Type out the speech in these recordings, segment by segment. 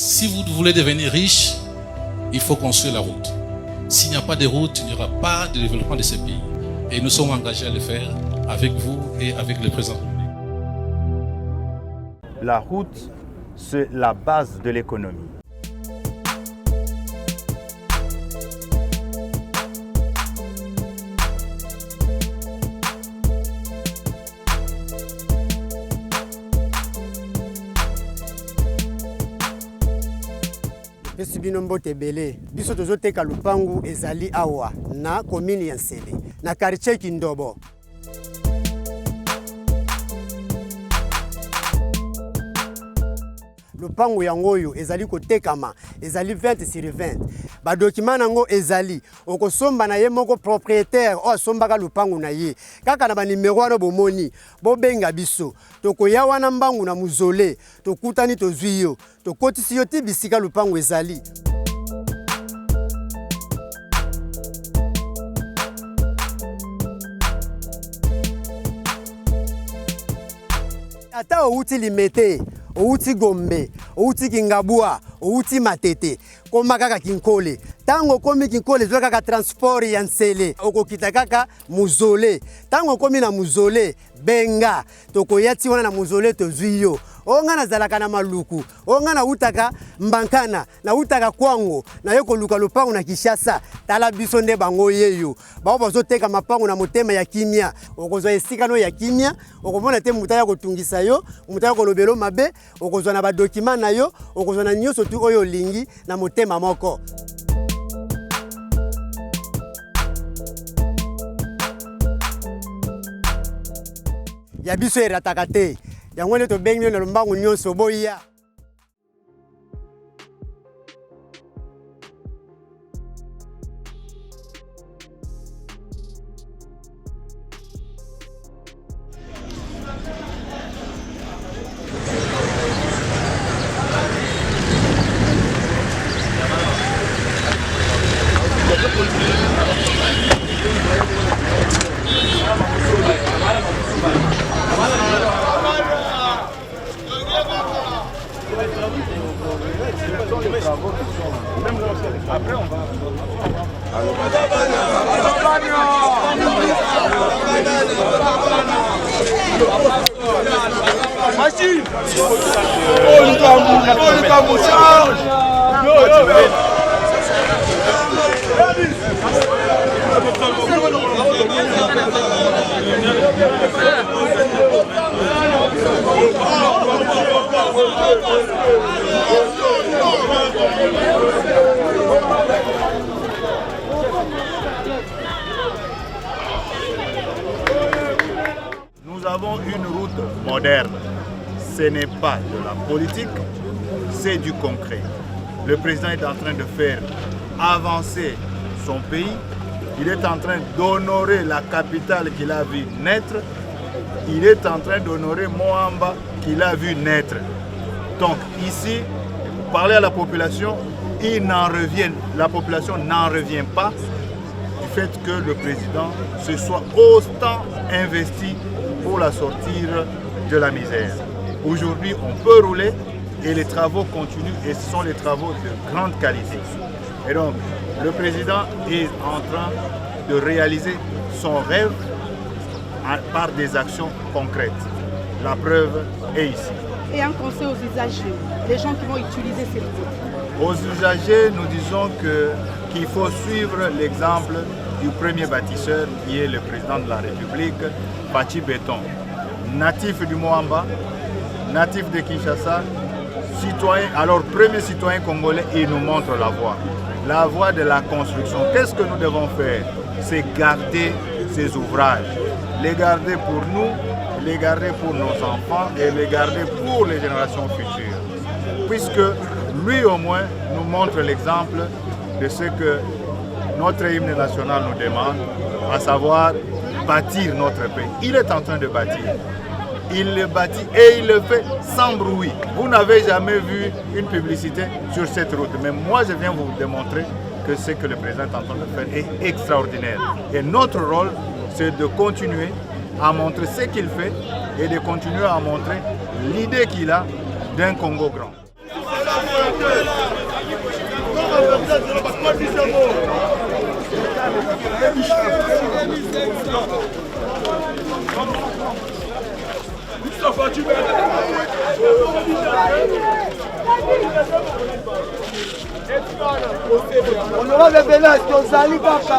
Si vous voulez devenir riche, il faut construire la route. S'il n'y a pas de route, il n'y aura pas de développement de ce pays. Et nous sommes engagés à le faire avec vous et avec le président. La route, c'est la base de l'économie. Pesi bino mbote ebele biso tozoteka lupangu ezali awa na komini ya Nsele na quartier Kindobo. Lupangu yango oyo ezali kotekama ezali 20 sur 20. Ba document nango ezali okosomba na ye moko propriétaire o sombaka lupangu na ye kaka na ba numéro wana bomoni bobenga biso tokoya wana mbangu na muzole tokutani tozwi yo tokotisi yo ti bisika lupangu ezali. Ata outi limete outi Gombe, outi Kingabua, outi Matete, koma kaka Kinkole. Tango komi Kinkole zwa kaka transport ya Nsele, okokita kaka muzole. Tango komi na muzole, benga, tokoyati wana na muzole tozwi yo. Onga na zalaka na maluku, onga na utaka Mbankana, na utaka Kwango, na yoko luka lupangu na Kishasa, tala biso nde bango yeyo. Bao bazoteka mapangu na motema ya kimia, okozwa esika no ya kimia, okomona te mutaya kotungisa yo, mutaya kolobelo mabe, okozwa na ba document na yo, okozwa na nyoso tu oyo lingi na motema moko. Ya biso erataka te. Yango le to bengi na lombangu nyonso boya. Après on va. Machine. Oh, charge. Nous avons une route moderne. Ce n'est pas de la politique, c'est du concret. Le président est en train de faire avancer son pays. Il est en train d'honorer la capitale qu'il a vu naître. Il est en train d'honorer Moamba qu'il a vu naître. Donc ici, parler à la population, la population n'en revient pas du fait que le président se soit autant investi pour la sortir de la misère. Aujourd'hui, on peut rouler et les travaux continuent et ce sont des travaux de grande qualité. Et donc, le président est en train de réaliser son rêve par des actions concrètes. La preuve est ici. Et un conseil aux usagers, les gens qui vont utiliser cette route. Aux usagers, nous disons qu'il faut suivre l'exemple du premier bâtisseur qui est le président de la République, Fachi Béton, natif du Moamba, natif de Kinshasa, citoyen, alors premier citoyen congolais, il nous montre la voie de la construction. Qu'est-ce que nous devons faire? C'est garder ces ouvrages, les garder pour nous, les garder pour nos enfants et les garder pour les générations futures. Puisque lui au moins nous montre l'exemple de ce que notre hymne national nous demande, à savoir bâtir notre pays. Il est en train de bâtir. Il le bâtit et il le fait sans bruit. Vous n'avez jamais vu une publicité sur cette route, mais moi je viens vous démontrer que ce que le président est en train de faire est extraordinaire. Et notre rôle, c'est de continuer à montrer ce qu'il fait et de continuer à montrer l'idée qu'il a d'un Congo grand. Honorable Belas, Gonzali Papa.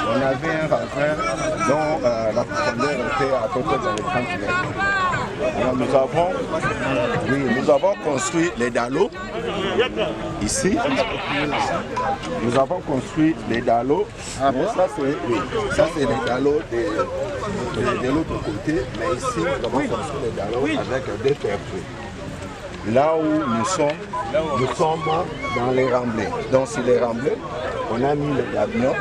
On avait un ravin dont la profondeur était à peu près dans les 30 mètres. Alors nous avons construit les dallots ici. Nous avons construit les dallots. Ça c'est les dallots de l'autre côté. Mais ici, nous avons construit les dallots avec des percées. Là où nous sommes dans les remblais. Donc sur les remblais, on a mis les camions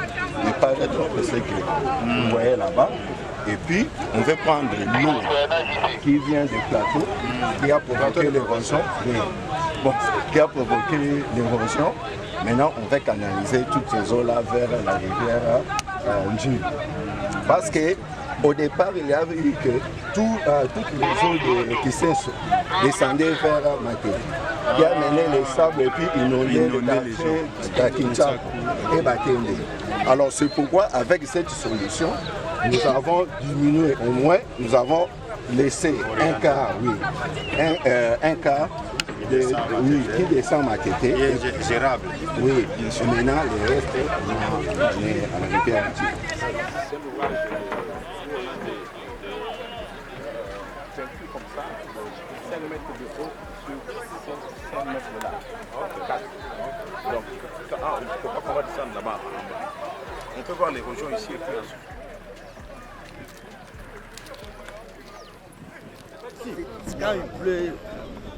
et pas être sécurité. Vous voyez là-bas. Et puis, on va prendre l'eau qui vient du plateau, qui a provoqué l'érosion. Qui a provoqué l'érosion. Maintenant, on va canaliser toutes ces eaux-là vers la rivière Njili. Parce que au départ, il y avait eu que toutes les eaux de Kisenso descendaient vers Maté, qui a mené les sables et puis inondé le quartier d'Akinchako et Bakende. Alors c'est pourquoi, avec cette solution, nous avons diminué au moins, nous avons laissé un quart, qui descend Makété. Gérable. Oui, et maintenant le reste est à la rivière Njili. Comme ça, 5 mètres de haut sur 5 mètres de large. Donc, il ne faut pas qu'on va descendre là-bas. On peut voir l'érosion ici et puis ensuite. Quand il pleut,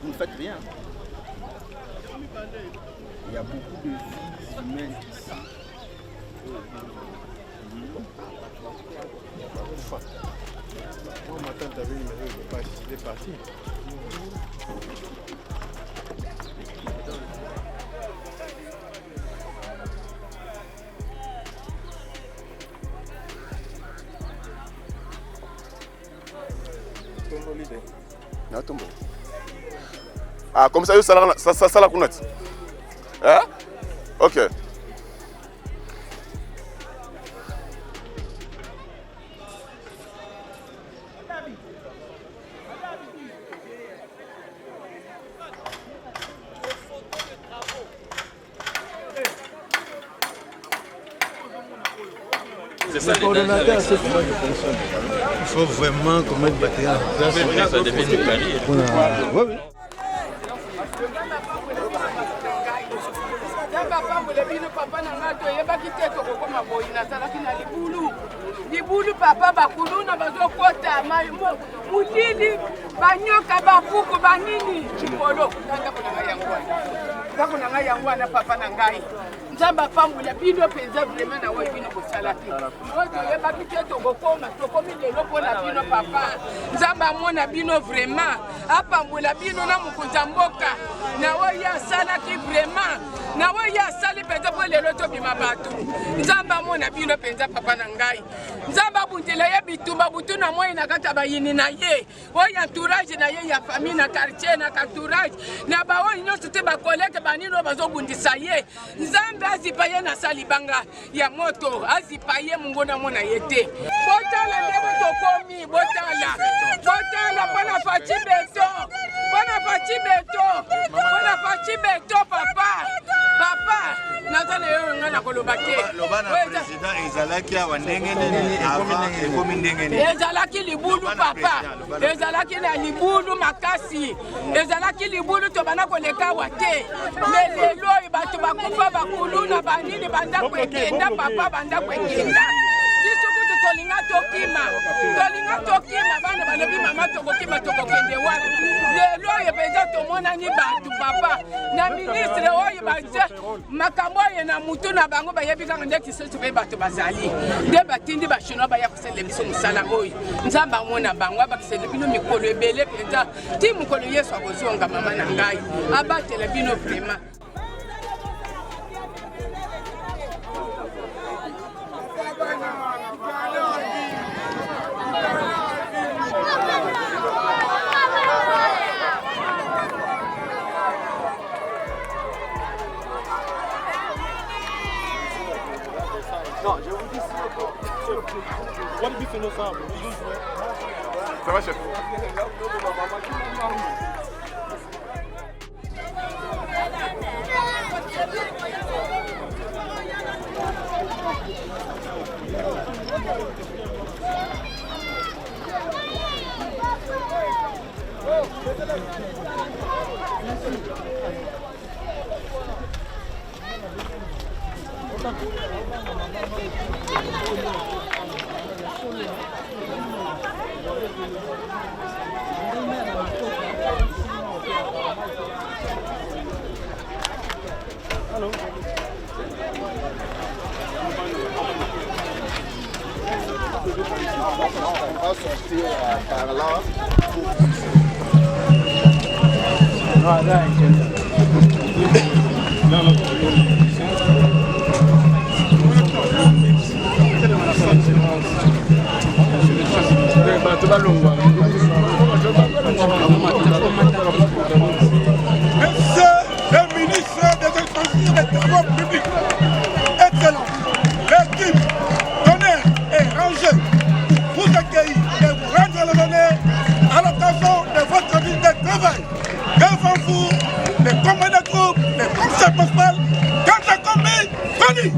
vous ne faites rien. Il y a beaucoup de vies humaines ici. Moi, ma tante avait une maison, je ne peux pas assister partir. Ah, comme ça, ça la connaît. Hein? Ok. Le coordonnateur, c'est comment je fonctionne. Il faut vraiment qu'on mette Batéa. Ça devient une carrière. Oui, oui. libulu papa bakuluna bazokota mulili banyoka bapuku banini chipolo tanga kuna yango ndako na ngai yango wana papa na ngai nzambe apambola bino mpenza vraiment na oyo bino kosala te oyo toyebaki te tokomi lelo mpona bino papa nzambe amona bino vraiment apambola bino na mokonzi ya mboka na oyo asalaki vraiment na oyo asali mpenza mpo lelo tobima bato nzambe amona bino mpenza papa na ngai nzambe abundela ye bitumba butu na moi na kati ya bayini na ye oyo entourage na ye ya famille na quartier na entourage na baoyo nyonso te bakoleke banini oyo bazobundisa ye nzambe azipa ye na salibanga ya moto azipa ye mongona mona ye te botala ndenge tokomi botala mpona faci beto papa nazana yo nga na koloba te loba na président ezalaki awa ndenge nini ekomi ndenge nini ezalaki libulu papa ezalaki na libulu makasi ezalaki libulu tobanda koleka awa te me lelo oyo bato bakufa bakulu na banini banda kwekenda papa banda kwekenda biso kutu tolinga tokima bana balobi mama tokokima tokokende wapi lelo oyo mpenza tomonani bato papa na ministre oyo baza makambo oyo na mutu na bango bayebi kaka nde kisoso mpe bato bazali nde batindi bachinois baya kosalela biso mosala oyo nzambe amona bango abakisela bino mikolo ebele mpenza ti mokolo yesu akozonga mama na ngai abatela bino vraiment. Non, je vous dis Ça va, chef? On va sortir par là. Monsieur le ministre des Infrastructures des Travaux publics, excellent, l'équipe d'honneur est rangée pour vous accueillir et vous rendre l'honneur à l'occasion de votre visite de travail. Devant vous, les commandants de groupe, les commissaires postales, quand la commis, Tony.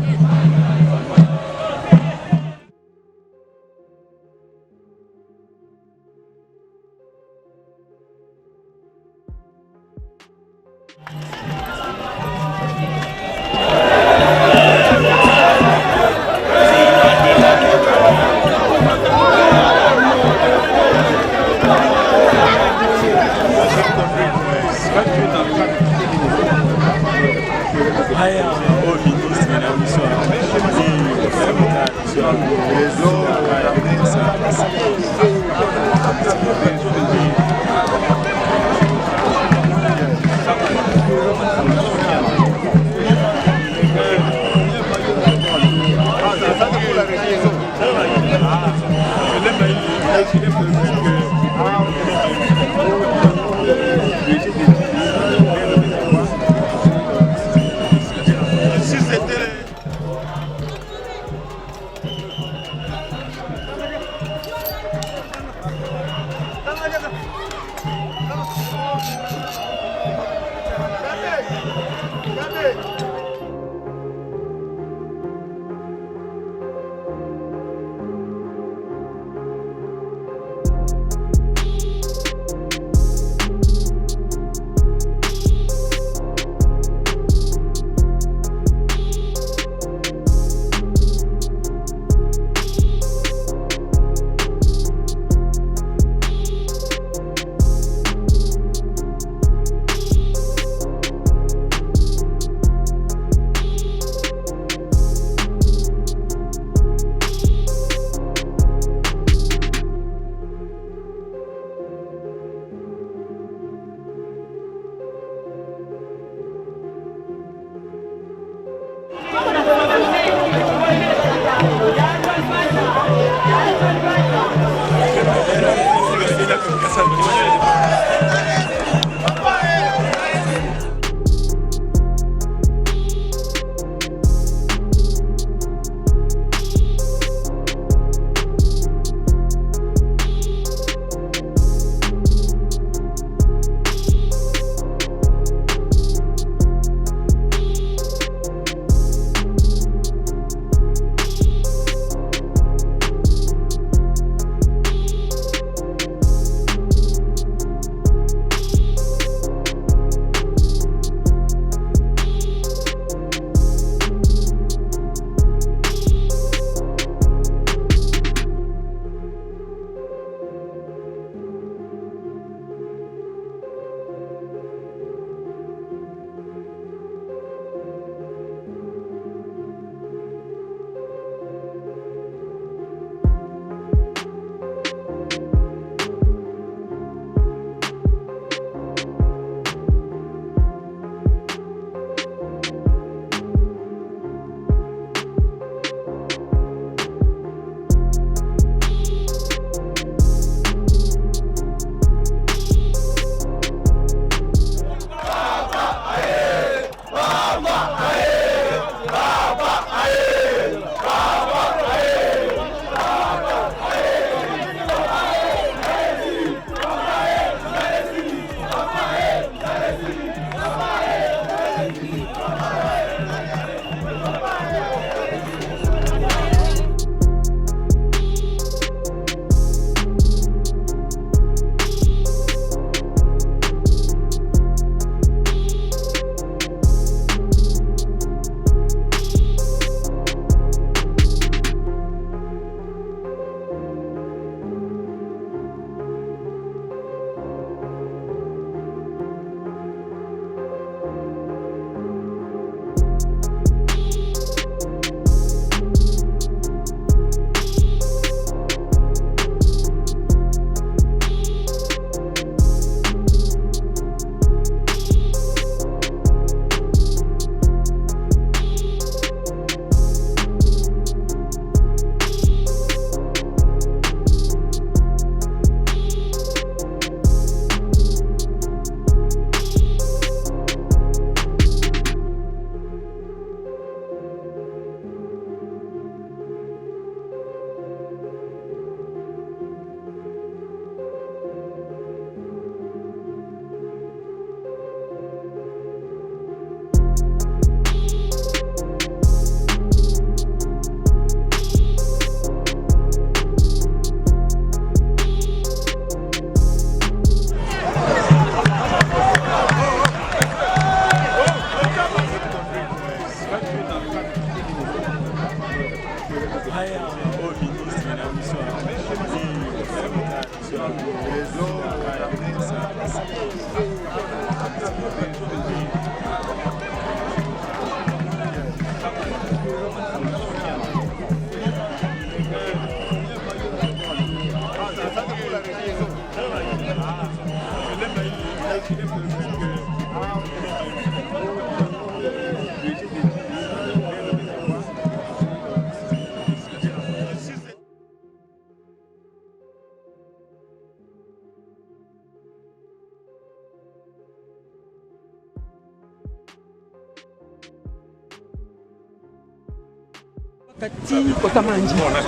On a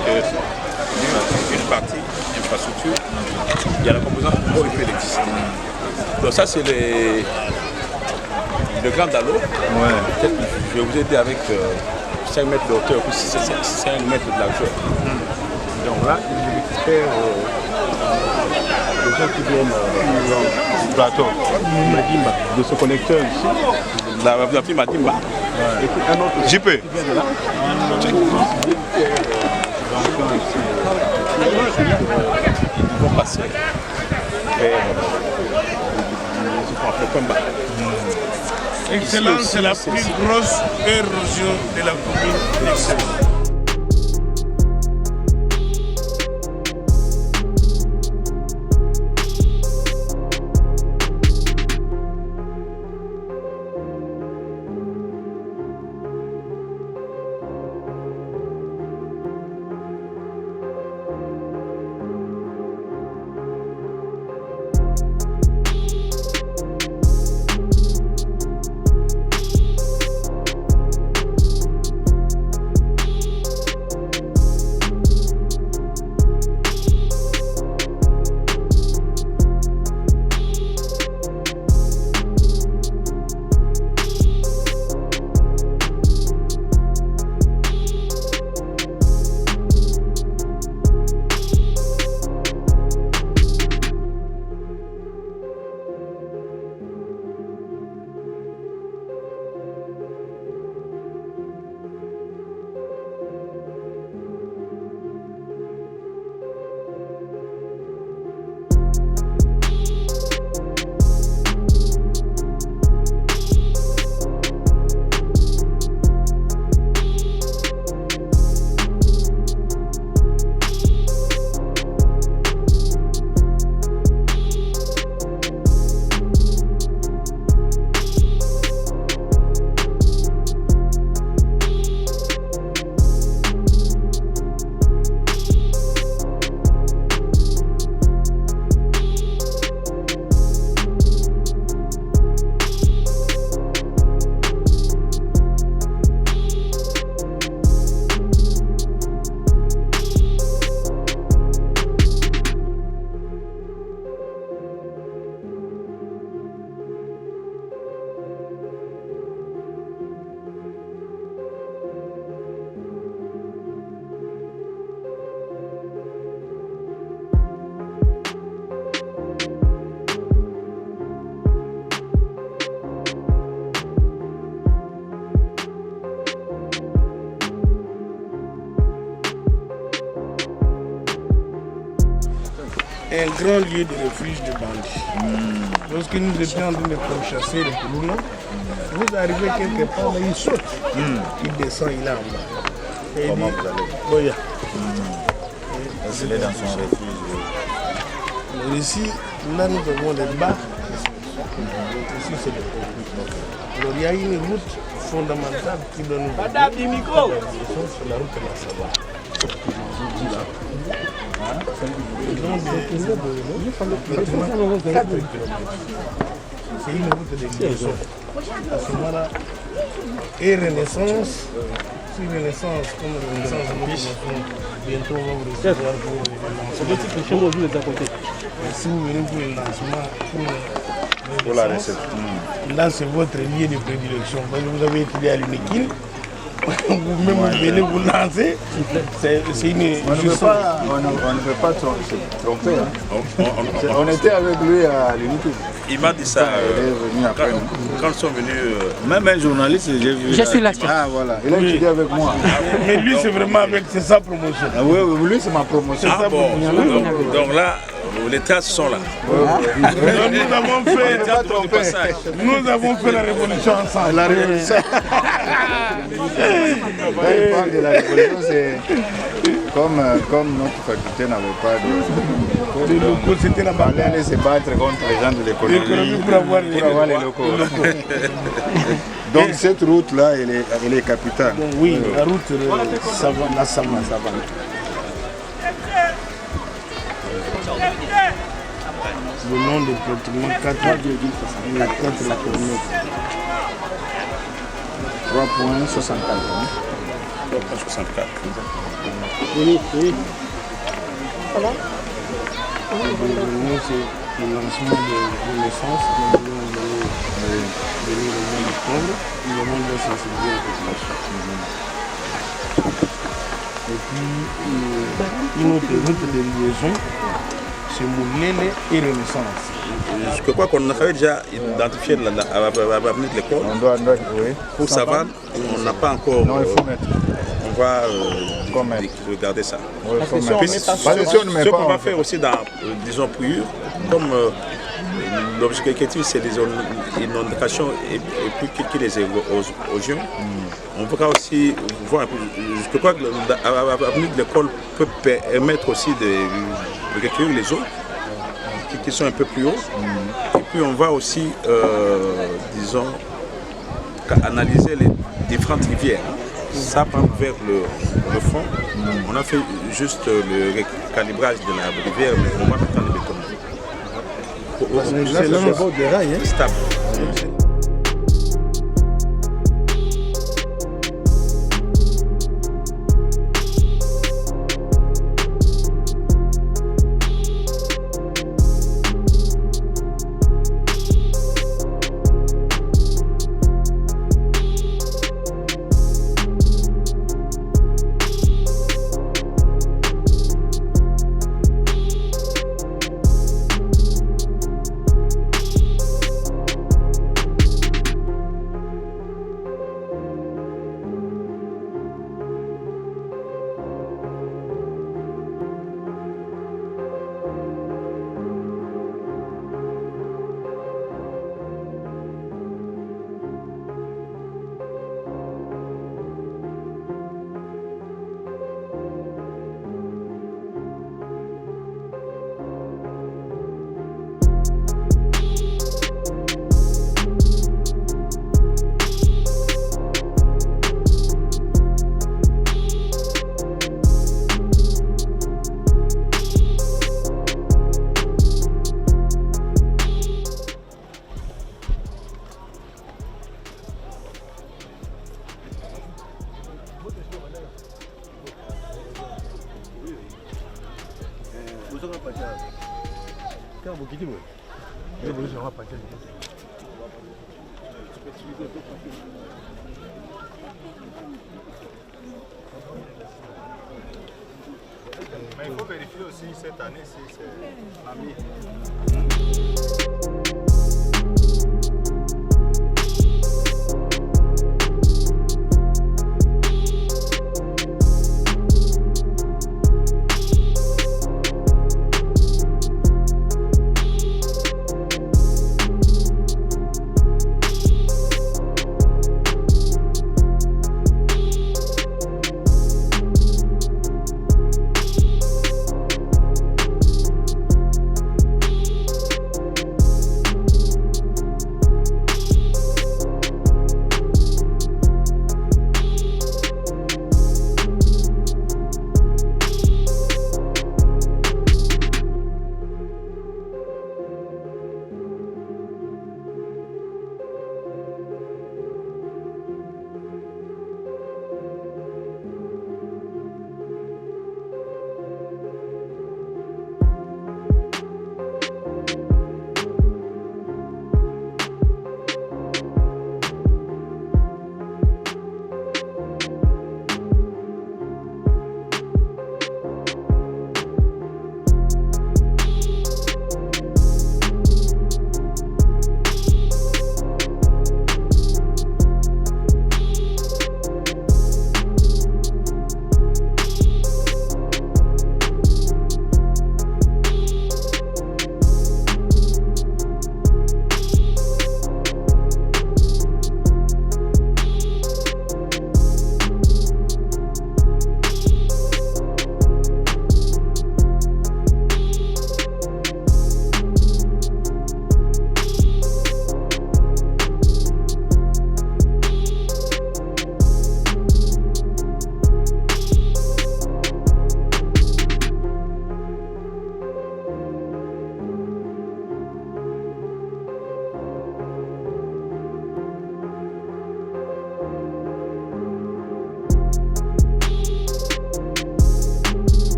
une partie infrastructure, il y a la composante eau et électricité. Donc ça c'est le grand dallo. Ouais. Je vais vous aider avec 5 mètres de hauteur, puis 5 mètres de largeur. Donc là, je récupère les gens qui viennent du plateau Madimba, de ce connecteur ici. La fille Madimba. Ouais. Et puis un autre JP. Qui vient de là. Ils vont passer vers Excellence, c'est la plus grosse érosion de la commune d'Excellence. un grand lieu de refuge de bandits. Lorsque nous étions en train de pourchasser les Koulouna, vous arrivez quelque part, là, il saute. Il descend, il est en bas. Et Comment il dit, vous allez Boya. Il est dans son refuge. Mais ici, là, nous avons les bas. Ici, c'est le conflit. Alors, il y a une route fondamentale qui doit nous aider. C'est la route de la savane. C'est une route de liaison. À ce moment-là, et Renaissance, si Renaissance, comme Renaissance, bientôt on va vous recevoir pour le lancement. Si vous venez pour le lancement, pour la recette, là c'est votre lieu de prédilection. Parce que vous avez étudié à l'UNIKIL. Vous-même vous venez vous lancer, c'est une... On ne peut pas se tromper. Hein. On était avec lui à l'unité. Il m'a dit ça quand ils sont venus. Même un journaliste, j'ai vu. Je suis là. Ah voilà, il a étudié avec moi. Mais lui c'est vraiment avec, c'est sa promotion. Ah, oui, lui c'est ma promotion. Ah bon, donc là, les traces sont là. Nous avons fait nous avons fait la révolution ensemble. La révolution. Il parle de la révolution, c'est comme notre faculté n'avait pas de locaux, c'était la balle, aller se battre contre les gens de l'économie pour avoir les locaux. Donc cette route-là, elle est capitale. Donc, oui, la route de la savane. Le long de pratiquement 4 km. 3,64. Oui. Voilà. C'est le lancement de l'essence. Nous allons venir au mois d'octobre. Nous allons de sensibiliser la population. Et puis, une autre route de liaison, c'est Moulele et Renaissance. Je crois qu'on avait déjà identifié l'avenue de l'école. Oui. Pour Savane, on n'a pas encore. Non, il faut mettre. On va regarder ça. Oui, Ce qu'on va faire aussi dans, disons, Pouillure, comme l'objectif c'est des inondations et puis qui les érosions, on pourra aussi voir un peu. Je crois que l'avenue de l'école peut permettre aussi de recueillir les eaux qui sont un peu plus hauts. Et puis on va aussi, disons, analyser les différentes rivières. Ça part vers le fond. On a fait juste le recalibrage de la rivière, mais on va mettre le béton. C'est le niveau des rails, hein? Stable. Mais il faut vérifier aussi cette année si c'est mamie.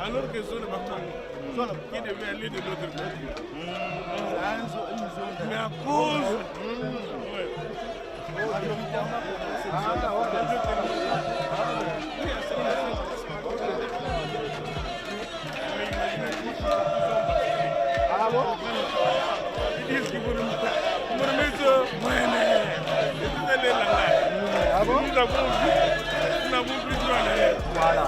Alors que zone qui devait aller de l'autre côté. Mais à cause. Ils disent qu'ils vont nous mettre. Ah bon? Nous n'avons plus droit à l'air. Voilà.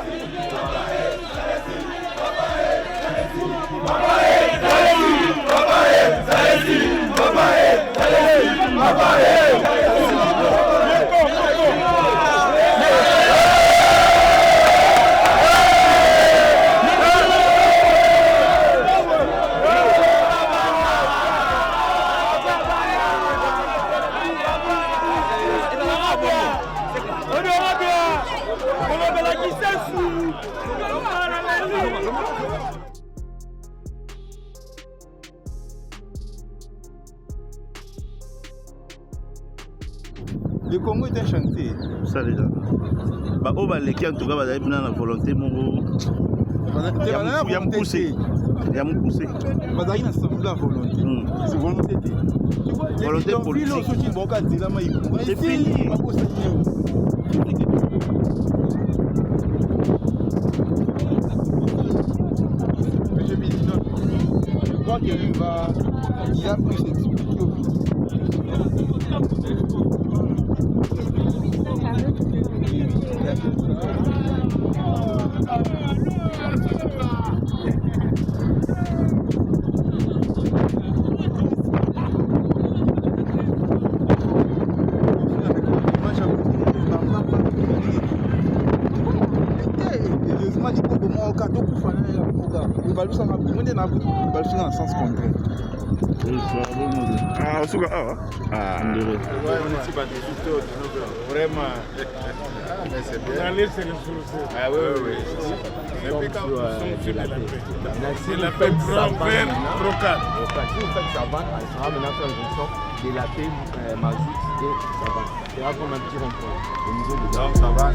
Le Congo est un chantier. Ça déjà. Bah, on va les qui en tout cas, va la volonté mon. Il y a me pousser. Il y a me pousser. Bah, il y a la volonté. C'est volonté. Volonté politique. C'est fini. Monsieur Bédinot, je crois qu'il a pu s'expliquer au public. Dans le sens contraire. Ah, on est ici par 18h, 19h. Vraiment. Mais c'est bien. Ah oui. Depuis quand nous sommes sur la paix. C'est la paix pro vert, pro 4. Si vous faites Savane, elle sera maintenant faire une jonction de la paix, Mazout et Savane. Il y aura comme un petit rond-point au niveau de donc ça va.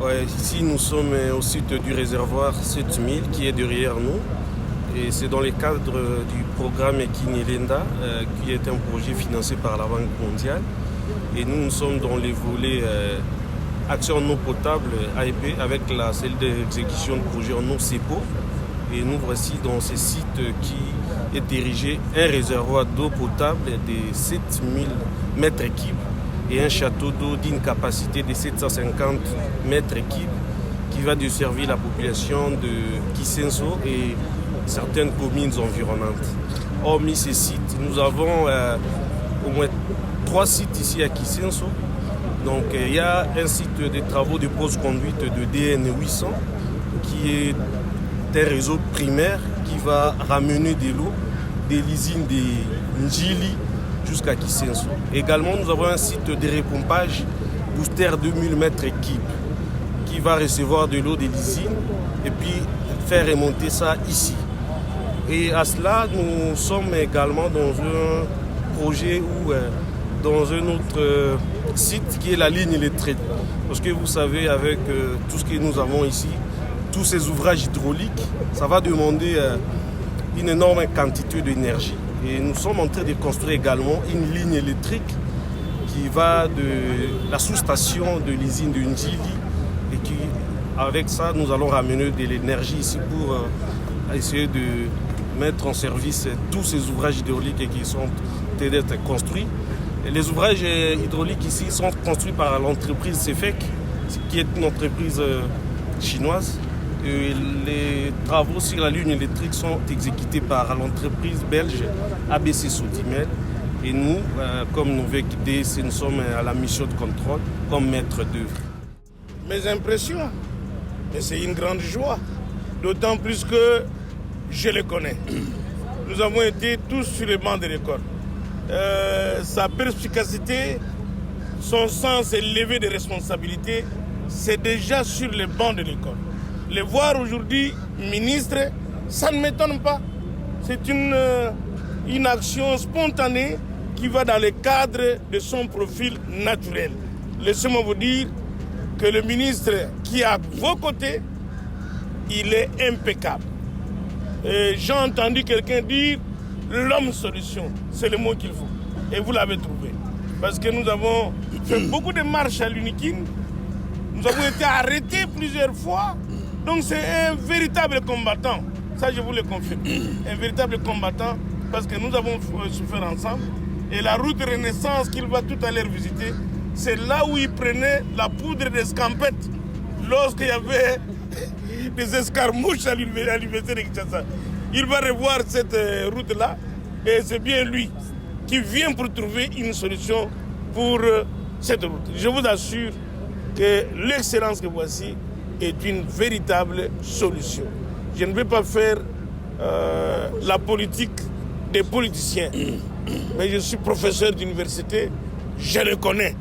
Ouais, ici nous sommes au site du réservoir 7000 qui est derrière nous. Et c'est dans le cadre du programme Kinyelenda, qui est un projet financé par la Banque mondiale. Et nous sommes dans les volets Action en eau potable AEP avec la cellule d'exécution de projet en eau CEPO. Et nous voici dans ce site qui est érigé un réservoir d'eau potable de 7000 mètres cubes et un château d'eau d'une capacité de 750 mètres cubes qui va desservir la population de Kisenso et certaines communes environnantes. Hormis ces sites, nous avons au moins 3 sites ici à Kisenso. Donc il y a un site de travaux de post-conduite de DN 800 qui est un réseau primaire qui va ramener de l'eau de l'usine de Njili jusqu'à Kisenso. Également, nous avons un site de repompage booster 2000 mètres cubes qui va recevoir de l'eau de l'usine et puis faire remonter ça ici. Et à cela, nous sommes également dans un projet ou dans un autre site qui est la ligne électrique. Parce que vous savez, avec tout ce que nous avons ici, tous ces ouvrages hydrauliques, ça va demander une énorme quantité d'énergie. Et nous sommes en train de construire également une ligne électrique qui va de la sous-station de l'usine de Njili. Et qui, avec ça, nous allons ramener de l'énergie ici pour essayer de mettre en service tous ces ouvrages hydrauliques qui sont en train d'être construits. Et les ouvrages hydrauliques ici sont construits par l'entreprise CEFEC, qui est une entreprise chinoise. Et les travaux sur la ligne électrique sont exécutés par l'entreprise belge ABC Sotimel. Et nous, comme nous VQDC, nous sommes à la mission de contrôle comme maître d'œuvre. Mes impressions, c'est une grande joie, d'autant plus que je les connais. Nous avons été tous sur les bancs de l'école. Sa perspicacité, son sens élevé de responsabilité, c'est déjà sur les bancs de l'école. Les voir aujourd'hui ministre, ça ne m'étonne pas. C'est une action spontanée qui va dans le cadre de son profil naturel. Laissez-moi vous dire que le ministre qui est à vos côtés, il est impeccable. J'ai entendu quelqu'un dire l'homme solution, c'est le mot qu'il faut. Et vous l'avez trouvé. Parce que nous avons fait beaucoup de marches à l'Unikine. Nous avons été arrêtés plusieurs fois. Donc c'est un véritable combattant. Ça, je vous le confirme. Un véritable combattant parce que nous avons souffert ensemble. Et la route Renaissance qu'il va tout à l'heure visiter, c'est là où il prenait la poudre d'escampette lorsqu'il y avait des escarmouches à l'université de Kinshasa. Il va revoir cette route-là et c'est bien lui qui vient pour trouver une solution pour cette route. Je vous assure que l'excellence que voici est une véritable solution. Je ne vais pas faire la politique des politiciens, mais je suis professeur d'université, je le connais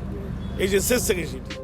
et je sais ce que j'ai dit.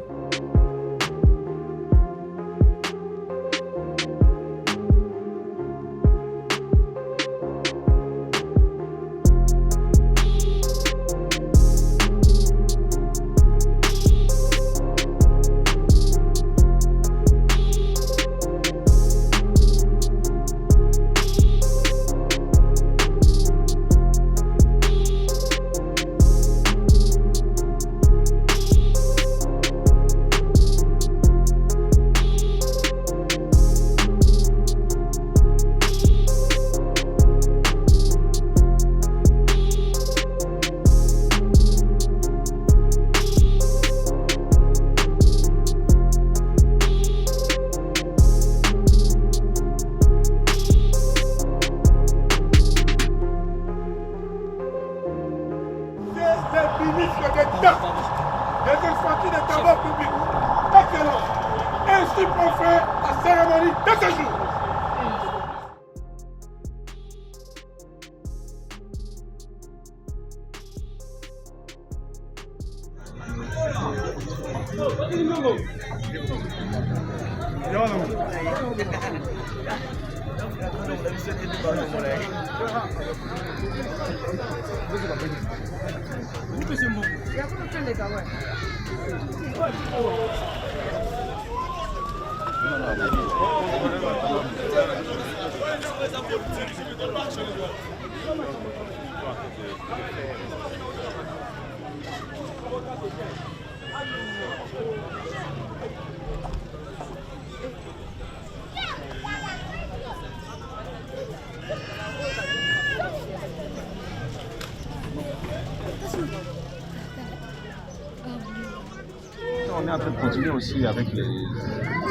On est en train de continuer aussi avec les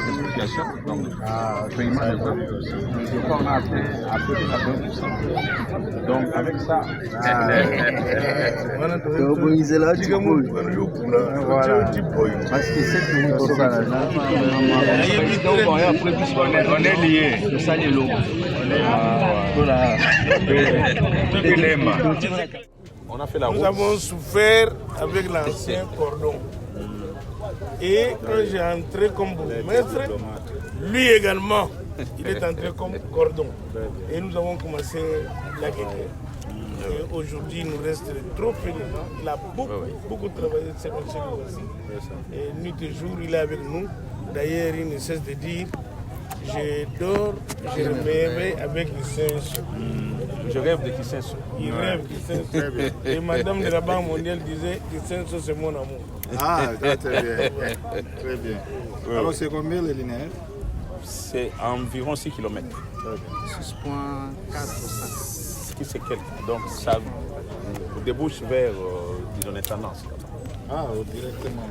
explications, donc paiement des vols. Je crois qu'on a fait à peu près 20%. Donc avec ça, parce que c'est tout ça. On est liés, c'est ça les logos. On a fait la route. Nous avons souffert avec l'ancien cordon. Et quand j'ai entré comme bourgmestre, lui également, il est entré comme cordon. Et nous avons commencé la guerre. Et aujourd'hui, il nous reste trop peu de gens. Il a beaucoup travaillé cette aussi. Et nuit et jour, il est avec nous. D'ailleurs, il ne cesse de dire, je dors, je me réveille avec le Kisenso. Je rêve de Kisenso. Il rêve Kisenso. Et madame de la Banque mondiale disait, Kisenso c'est mon amour. Ah, très bien. Très bien. Alors c'est combien le linéaire? C'est environ 6 km. 6,4. C'est quelques. Donc ça débouche vers disons, l'intendance. Ah, directement.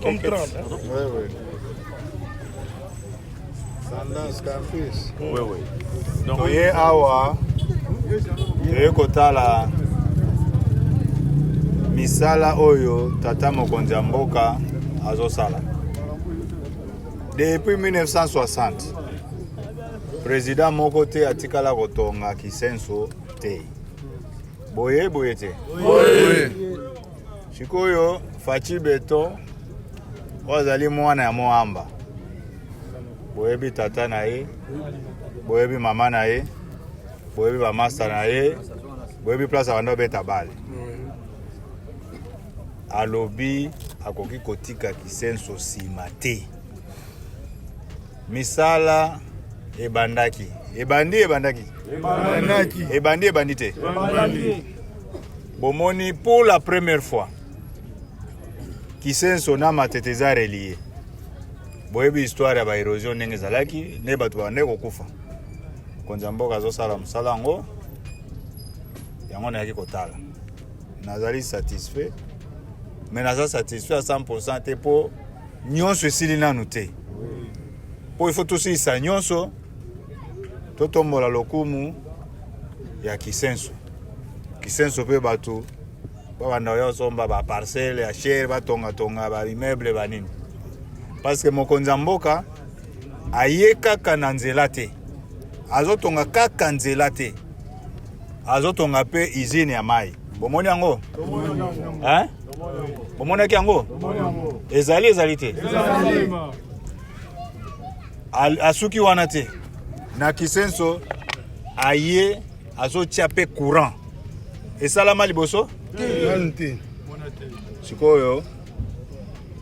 Comme 30. Oui. Tendance Campus. Oui. Donc, Toye awa, toye kotala misala oyo tata mokonzi ya mboka azosala. Depuis 1960, président moko te atikala kotonga Kisenso te. Boye te. Boye. Sikoyo Fachi Beton wazali mwana ya Moamba. Boyebi tata na ye, boyebi mama na ye, boyebi ba master na ye, boyebi place abanda beta bale. Alobi akoki kotika Kisenso sima te. Misala ebandaki. Ebandaki te. Bomoni pour la première fois Kisenso na mateteza relié. Boyebi histoire ya ba érosion ndenge ezalaki ne bato bande kokufa. Konza mboka azosala mosala yango yango nayaki kotala. Nazali satisfait. Mais naza satisfait à 100% te po nyonso esili nanu te. Po il faut tosilisa nyonso totombola lokumu ya Kisenso. Kisenso pe bato babanda oyo somba ba parcelle ya chere batonga ba immeuble banini. Parce que mokonzi ya mboka aye kaka na nzela te. Azotonga kaka nzela te. Azotonga pe usine ya mai. Bomoni yango? Hein? Bomonaki yango? Ezali te. Asuki wana te. Na Kisenso aye azotia pe courant. Esalama liboso? Te. Sikoyo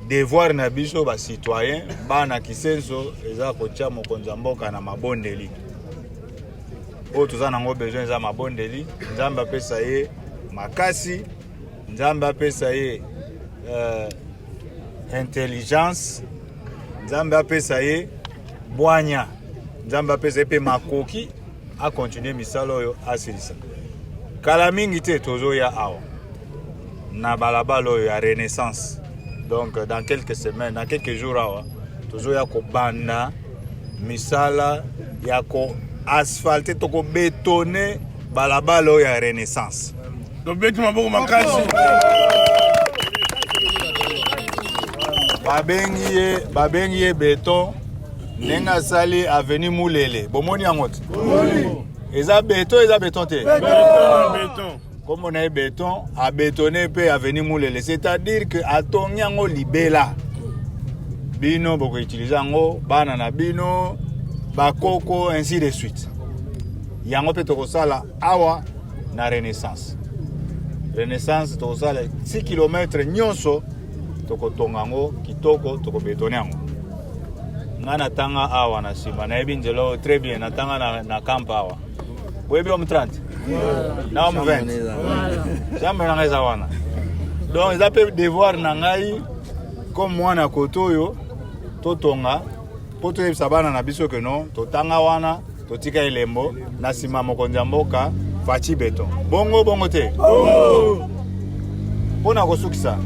devoir na biso ba citoyen bana Kisenso eza kotia mokonzi ya mboka na mabondeli. O tozana ngo besoin za mabondeli, Nzambe apesa ye makasi, Nzambe apesa ye intelligence, Nzambe apesa ye bwanya, Nzambe apesa ye pe makoki a continuer misala oyo asilisa. Kala mingi te tozoya awa na balabala oyo ya Renaissance. Donc dans quelques semaines, dans quelques jours awa tozoya ko banda misala ya ko asphalter to ko bétonner balabala oyo ya Renaissance. Donc betu maboko makasi. Babengi ye béton nenga sali avenue Moulele. Bomoni yango te. Eza béton te. Béton. Comme on a béton, à bétonner peut avenue Moulele. C'est-à-dire que à ton yango libela. Bino boko utiliser yango banana bino bakoko ainsi de suite. Yango pe to sala awa na Renaissance. Renaissance to sala 6 km nyonso to ko tongango kitoko to ko bétonner yango. nga natanga awa na nsima nayebi nzela très bien natanga na camp awa boyebi homme 30 na homme 20 chambre nanga eza wana donc eza mpe devoir na ngai comme mwana koto oyo totonga mpo toyebisa bana na biso ke non totanga wana totika elembo na nsima mokonzi ya mboka Faci Beton bongo te mpo na kosukisa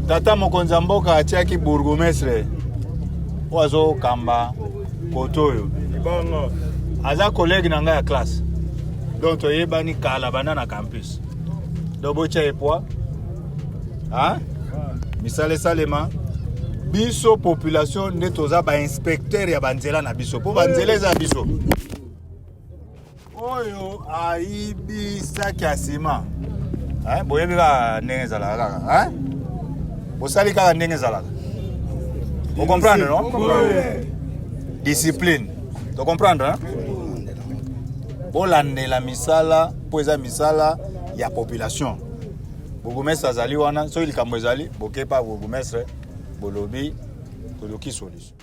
tata mokonzi ya mboka atiaki bourgmestre oyo azokamba koto oyo aza collègue na ngai ya classe donc toyebani kala banda na campus donc botya epoi misala esalema biso population nde toza bainspecteur ya banzela na biso mpo banzela eza biso oyo ayibisaki ya nsima boyebi kaka ndenge ezalaka kaka bosali kaka ndenge ezalaka ocomprendre non discipline tocomprendre bolandela misala mpo eza misala ya population bourgmestre azali wana soki likambo ezali bokepa bourgmestre bolobi toluki solution.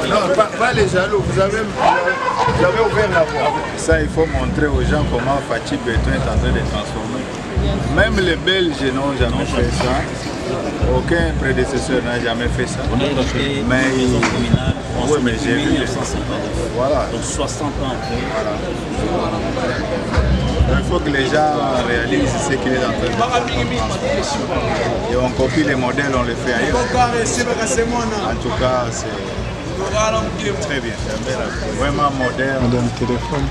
Non, pas les jaloux, vous avez ouvert la voie. Ça, il faut montrer aux gens comment Fachi Béton est en train de transformer. Même les Belges n'ont jamais fait ça. Aucun prédécesseur n'a jamais fait ça. Mais oui, mais j'ai vu. Voilà. Donc 60 ans après. Voilà. Il faut que les gens réalisent ce qu'il est en train de faire. Et on copie les modèles, on les fait ailleurs. En tout cas, c'est très bien. C'est vraiment moderne. Téléphone.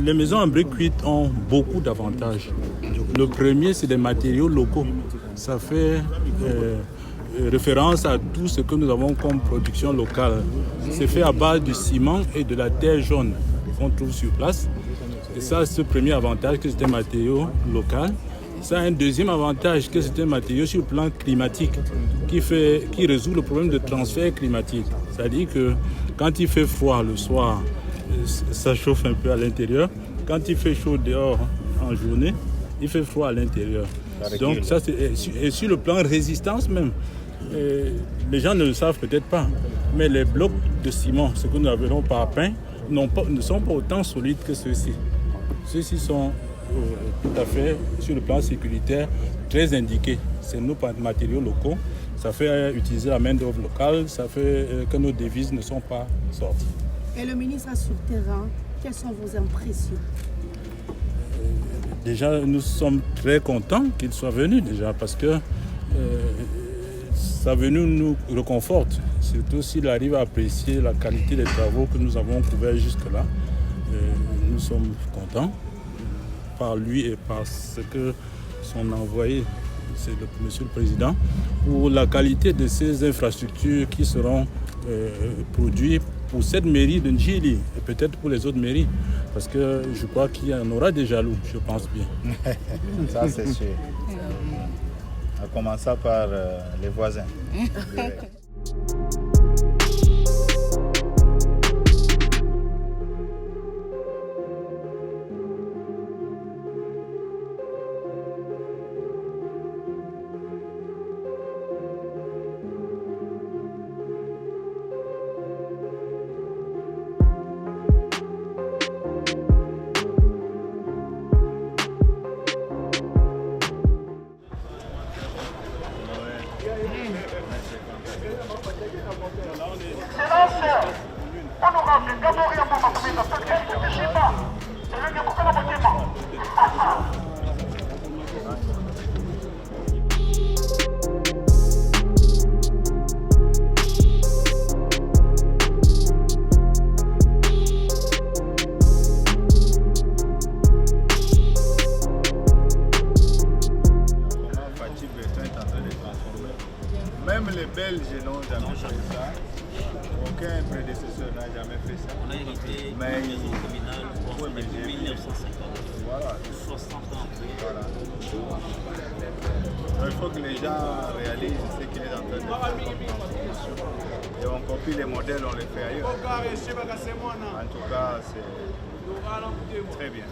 Les maisons en briques cuites ont beaucoup d'avantages. Le premier, c'est des matériaux locaux. Ça fait référence à tout ce que nous avons comme production locale. C'est fait à base du ciment et de la terre jaune qu'on trouve sur place. Et ça, c'est le premier avantage, que c'est un matériau local. Ça a un deuxième avantage, que c'est un matériau sur le plan climatique qui résout le problème de transfert climatique. C'est-à-dire que quand il fait froid le soir, ça chauffe un peu à l'intérieur. Quand il fait chaud dehors en journée, il fait froid à l'intérieur. Donc ça, et sur le plan résistance même, les gens ne le savent peut-être pas, mais les blocs de ciment, ce que nous appelons parpaings, ne sont pas autant solides que ceux-ci. Ceux-ci sont tout à fait, sur le plan sécuritaire, très indiqués. C'est nos matériaux locaux. Ça fait utiliser la main-d'œuvre locale, ça fait que nos devises ne sont pas sorties. Et le ministre sur le terrain, quelles sont vos impressions? Déjà, nous sommes très contents qu'il soit venu, déjà, parce que sa venue nous réconforte. Surtout s'il arrive à apprécier la qualité des travaux que nous avons couverts jusque-là. Nous sommes contents par lui et par ce que son envoyé, c'est Monsieur le Président, pour la qualité de ces infrastructures qui seront produites pour cette mairie de Ndjili et peut-être pour les autres mairies. Parce que je crois qu'il y en aura des jaloux, je pense bien. Ça, c'est sûr. En commençant par les voisins. Belges n'ont jamais fait ça. Aucun prédécesseur n'a jamais fait ça. On a hérité mais une maison communale depuis 1950. Voilà. 60 ans après. Voilà. Donc, il faut que les gens réalisent ce qu'il est en train de faire. Et on copie les modèles, on les fait ailleurs. En tout cas, c'est très bien.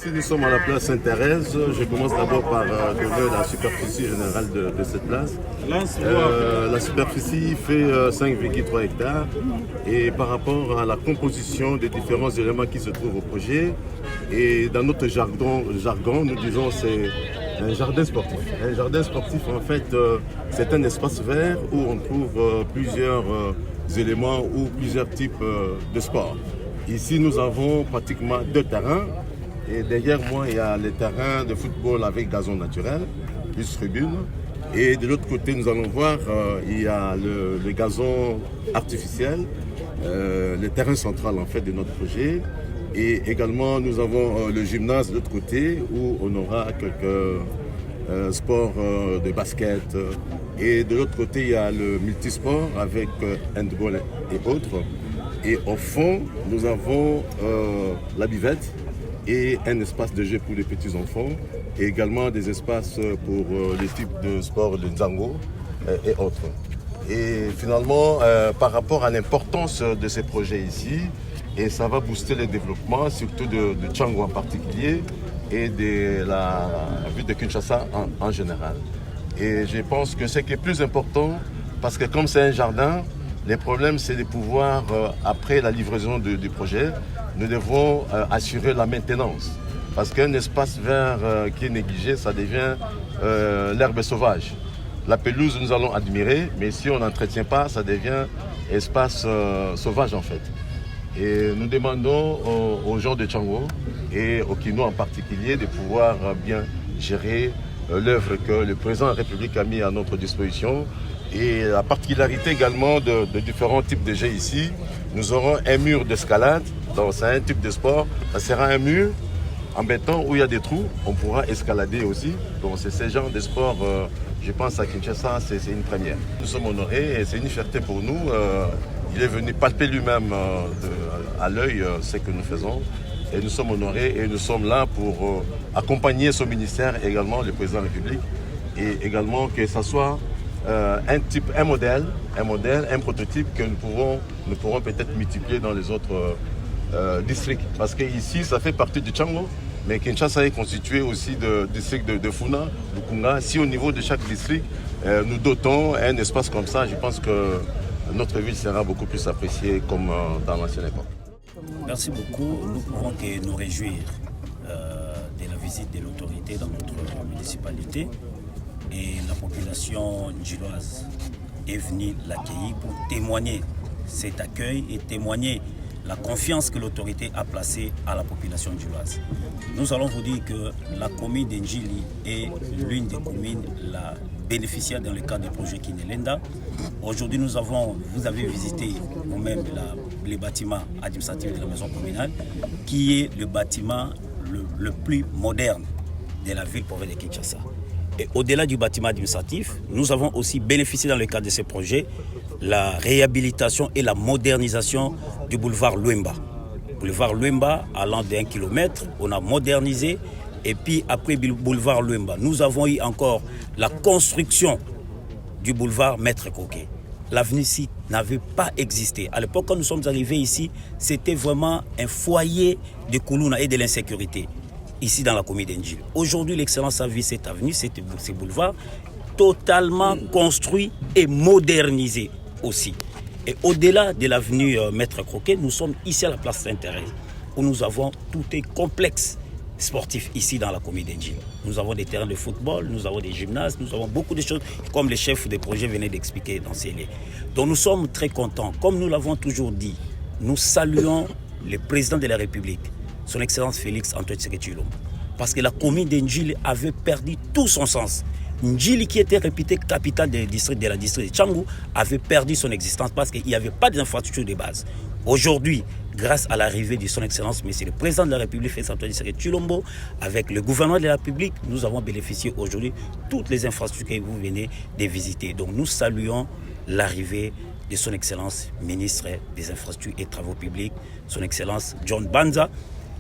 Ici, nous sommes à la place Sainte-Thérèse. Je commence d'abord par donner la superficie générale de cette place. La superficie fait 5,3 hectares. Et par rapport à la composition des différents éléments qui se trouvent au projet, et dans notre jargon nous disons c'est un jardin sportif. Un jardin sportif, en fait, c'est un espace vert où on trouve plusieurs éléments ou plusieurs types de sports. Ici, nous avons pratiquement 2 terrains. Et derrière moi, il y a les terrains de football avec gazon naturel, plus tribune. Et de l'autre côté, nous allons voir, il y a le gazon artificiel, le terrain central en fait de notre projet. Et également, nous avons le gymnase de l'autre côté où on aura quelques sports de basket. Et de l'autre côté, il y a le multisport avec handball et autres. Et au fond, nous avons la buvette et un espace de jeu pour les petits-enfants et également des espaces pour les types de sports de Nzango et autres. Et finalement, par rapport à l'importance de ces projets ici, et ça va booster le développement, surtout de Tchango en particulier et de la ville de Kinshasa en général. Et je pense que ce qui est plus important, parce que comme c'est un jardin, les problèmes c'est de pouvoir, après la livraison du projet, nous devons assurer la maintenance. Parce qu'un espace vert qui est négligé, ça devient l'herbe sauvage. La pelouse, nous allons admirer, mais si on n'entretient pas, ça devient espace sauvage en fait. Et nous demandons aux gens de Tchango et aux Kino en particulier de pouvoir bien gérer l'œuvre que le président de la République a mis à notre disposition. Et la particularité également de différents types de jeux ici, nous aurons un mur d'escalade, donc c'est un type de sport, ça sera un mur en béton où il y a des trous, on pourra escalader aussi. Donc c'est ce genre de sport, je pense à Kinshasa, c'est une première. Nous sommes honorés et c'est une fierté pour nous. Il est venu palper lui-même à l'œil ce que nous faisons. Et nous sommes honorés et nous sommes là pour accompagner ce ministère et également le président de la République. Et également que ce soit un modèle, un prototype que nous pourrons peut-être multiplier dans les autres districts. Parce qu'ici, ça fait partie du Tchango, mais Kinshasa est constitué aussi de districts de Funa, de Kunga. Si au niveau de chaque district, nous dotons un espace comme ça, je pense que notre ville sera beaucoup plus appréciée comme dans l'ancienne époque. Merci beaucoup. Nous pouvons que nous réjouir de la visite de l'autorité dans notre municipalité. Et la population ndjiloise est venue l'accueillir pour témoigner cet accueil et témoigner la confiance que l'autorité a placée à la population ndjiloise. Nous allons vous dire que la commune d'Ndjili est l'une des communes la bénéficiaire dans le cadre du projet Kinelenda. Aujourd'hui, vous avez visité vous-même les bâtiments administratifs de la maison communale, qui est le bâtiment le plus moderne de la ville province de Kinshasa. Et au-delà du bâtiment administratif, nous avons aussi bénéficié dans le cadre de ce projet la réhabilitation et la modernisation du boulevard Luemba. Boulevard Luemba, allant d'1 kilomètre, on a modernisé. Et puis après le boulevard Luemba, nous avons eu encore la construction du boulevard Maître Coquet. L'avenue ici n'avait pas existé. À l'époque, quand nous sommes arrivés ici, c'était vraiment un foyer de Koulouna et de l'insécurité, ici dans la commune d'Ndjili. Aujourd'hui, l'excellence a vu cette avenue, ces boulevards, totalement construits et modernisés aussi. Et au-delà de l'avenue Maître Croquet, nous sommes ici à la place Sainte-Thérèse, où nous avons tout un complexe sportif ici dans la commune d'Ndjili. Nous avons des terrains de football, nous avons des gymnases, nous avons beaucoup de choses, comme les chefs des projets venaient d'expliquer dans ces lieux. Donc nous sommes très contents. Comme nous l'avons toujours dit, nous saluons le président de la République, son Excellence Félix Antoine Tshisekedi Tshilombo, parce que la commune d'Ndjili avait perdu tout son sens. Ndjili, qui était réputée capitale de la district de Tchango, avait perdu son existence parce qu'il n'y avait pas d'infrastructure de base. Aujourd'hui, grâce à l'arrivée de son Excellence, Monsieur le Président de la République, Félix Antoine Tshisekedi Tshilombo, avec le gouvernement de la République, nous avons bénéficié aujourd'hui de toutes les infrastructures que vous venez de visiter. Donc nous saluons l'arrivée de son Excellence, ministre des Infrastructures et Travaux Publics, son Excellence John Banza,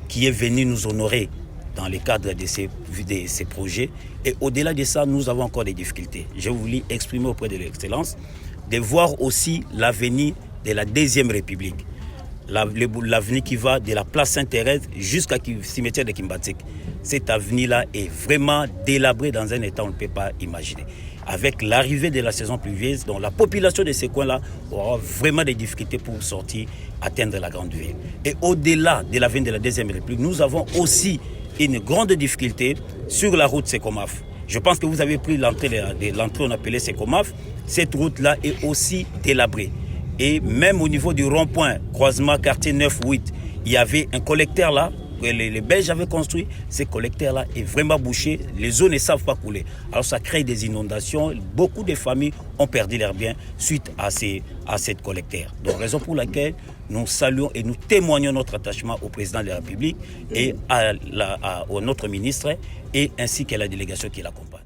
qui est venu nous honorer dans le cadre de ces projets. Et au-delà de ça, nous avons encore des difficultés. Je voulais exprimer auprès de l'Excellence de voir aussi l'avenir de la Deuxième République. l'avenue qui va de la place Sainte-Thérèse jusqu'à cimetière de Kimbatik. Cette avenue-là est vraiment délabrée dans un état on ne peut pas imaginer. Avec l'arrivée de la saison pluvieuse, donc la population de ces coins-là aura vraiment des difficultés pour sortir, atteindre la grande ville. Et au-delà de l'avenue de la Deuxième République, nous avons aussi une grande difficulté sur la route Sekomaf. Je pense que vous avez pris l'entrée on appelait Sekomaf. Cette route-là est aussi délabrée. Et même au niveau du rond-point, croisement quartier 9-8, il y avait un collecteur là, que les Belges avaient construit. Ce collecteur-là est vraiment bouché. Les zones ne savent pas couler. Alors ça crée des inondations. Beaucoup de familles ont perdu leurs biens suite à cette collecteur. Donc raison pour laquelle nous saluons et nous témoignons notre attachement au président de la République et à notre ministre et ainsi qu'à la délégation qui l'accompagne.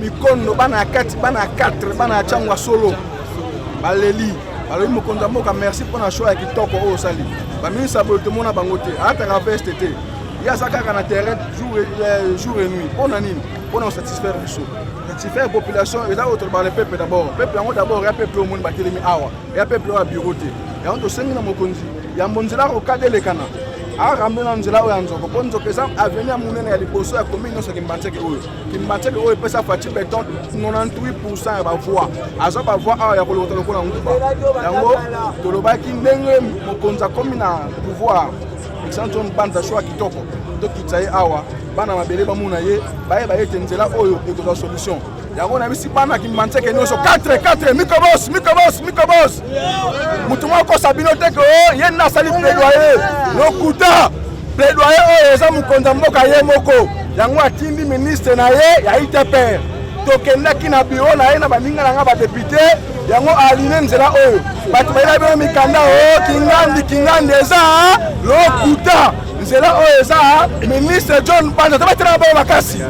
mikondo bana 4 bana 4 bana changwa solo baleli balobi mokonzi mboka merci pour na choix ya kitoko oyo osali baministre ya boye tomona bango te ataka veste te ye aza kaka na terrain jour et nuit mpona nini mpona kosatisfaire biso satisfaire population eza oyo tolobaka le peuple d'abord peuple yango d'abord ya peuple omoni batelemi awa ya peuple oyo ya bureau te yango tosengi na mokonzi yambo nzela kokadelekana arambe na nzela oyo ya nzoko mpo nzoko eza avenir ya monene ya liboso ya commune nyonso kimbanzeke oyo epesa Faci Beton 98% ya bavoi aza bavoi awa ya kolokota lokola nguba yango tolobaki ndenge mokonzi akomi na pouvoir Alexandre John Banza choix kitoko tokitisa ye awa bana mabele bamona ye bayeba ete nzela oyo ekozwa solution yango na bisi bana kimbanzeke nyonso 4 mikobos mutu moko sabino te ke ye na sali plaidoyer lokuta plaidoyer oyo eza mokonzi mboka ye moko yango atindi ministre na ye ya ITPR tokendaki na biro na ye na baninga na nga badepute yango aline nzela oyo bato bayela bino mikanda o kingandi eza lokuta nzela oyo eza ministre John Banza tobatela bao makasi.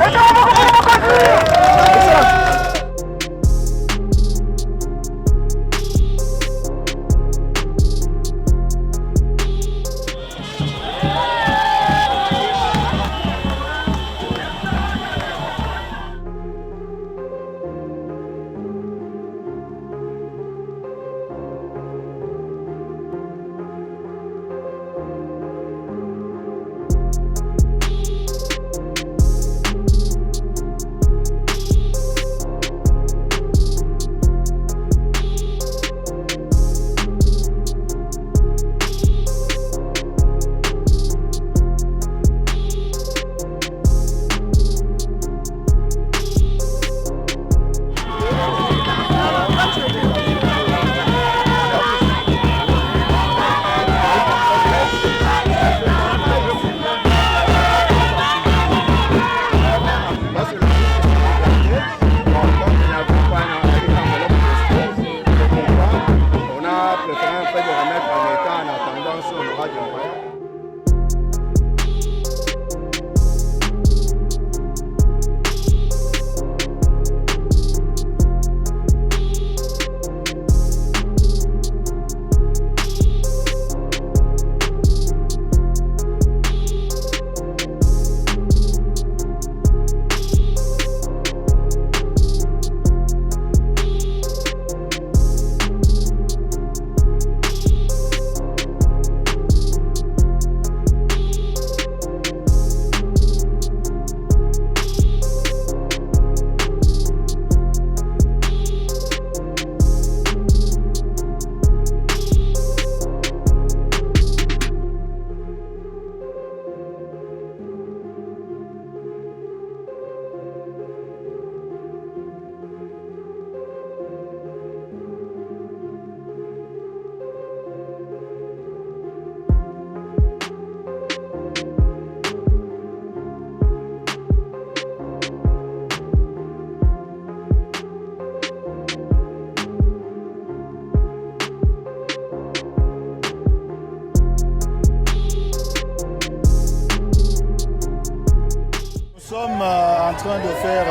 Nous sommes en train de faire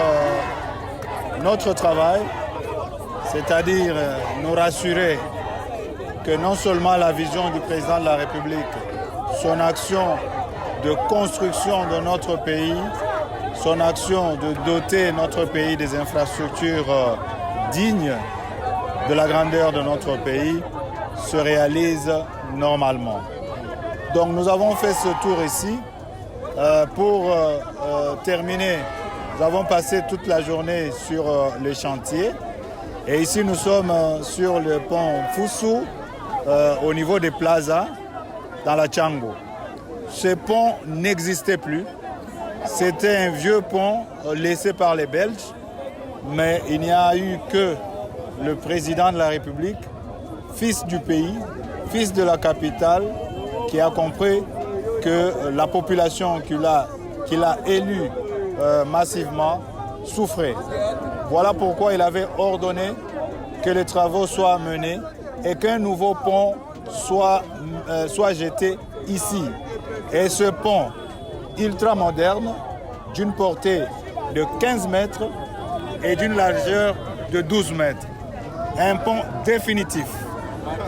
notre travail, c'est-à-dire nous rassurer que non seulement la vision du président de la République, son action de construction de notre pays, son action de doter notre pays des infrastructures dignes de la grandeur de notre pays se réalise normalement. Donc nous avons fait ce tour ici. Pour terminer, nous avons passé toute la journée sur les chantiers et ici nous sommes sur le pont Fusu au niveau des plazas dans la Tchango. Ce pont n'existait plus, c'était un vieux pont laissé par les Belges, mais il n'y a eu que le président de la République, fils du pays, fils de la capitale, qui a compris que la population qu'il a élue massivement souffrait. Voilà pourquoi il avait ordonné que les travaux soient menés et qu'un nouveau pont soit jeté ici. Et ce pont ultra moderne, d'une portée de 15 mètres, et d'une largeur de 12 mètres. Un pont définitif.